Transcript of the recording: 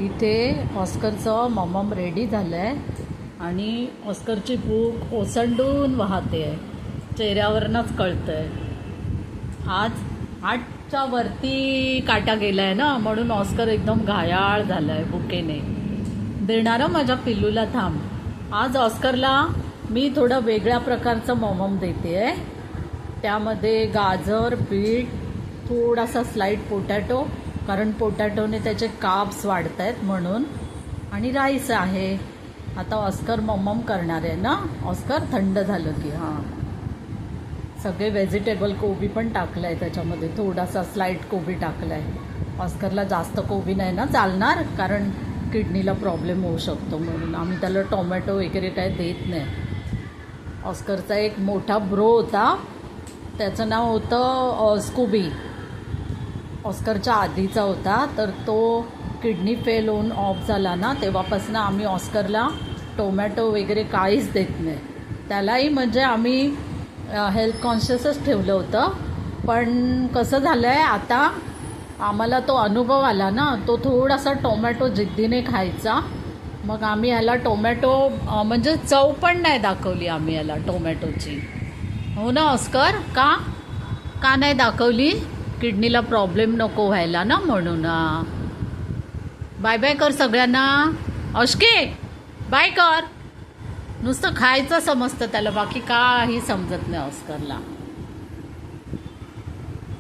इथे ऑस्करचं मॉमम रेडी झालं आहे आणि ऑस्करची भूक ओसंडून वाहते आहे, चेहऱ्यावरनंच कळतं आहे. आज 8च्या वरती काटा गेला आहे ना, म्हणून ऑस्कर एकदम घायाळ झाला आहे भुकेने. देणारं माझ्या पिल्लूला थांब. आज ऑस्करला मी थोडं वेगळ्या प्रकारचं मॉमम देते आहे. त्यामध्ये गाजर, बीट, थोडासा स्लाईड पोटॅटो, कारण पोटॅटोने त्याचे कार्ब्स वाढत आहेत म्हणून, आणि राईस आहे. आता ऑस्कर मॉमम करणार आहे ना. ऑस्कर थंड झालं की सगळे व्हेजिटेबल, कोबी पण टाकलं आहे त्याच्यामध्ये, थोडासा स्लाईड कोबी टाकला आहे. ऑस्करला जास्त कोबी नाही ना चालणार, कारण किडनीला प्रॉब्लेम होऊ शकतो, म्हणून आम्ही त्याला टोमॅटो वगैरे काय देत नाही. ऑस्करचा एक मोठा ब्रो होता, त्याचं नाव होतं स्कूबी. ऑस्करच्या आधीचा होता, तर तो किडनी फेल होऊन ऑफ झाला ना, तेव्हापासून आम्ही ऑस्करला टोमॅटो वगैरे काहीच देत नाही. त्यालाही म्हणजे आम्ही हेल्थ कॉन्शियसच ठेवलं होतं. पण कसं झालं आहे, आता आम्हाला तो अनुभव आला ना, तो थोडासा टोमॅटो जिद्दीने खायचा. मग आम्ही ह्याला टोमॅटो म्हणजे चव पण नाही दाखवली आम्ही ह्याला टोमॅटोची. हो ना ऑस्कर, का नाही दाखवली? किडनीला प्रॉब्लेम नको व्हायला ना, म्हणून. बाय बाय कर सगळ्यांना. ऑस्के बाय कर. नुसतं खायचं समजतं त्याला, बाकी काही समजत नाही ऑस्करला.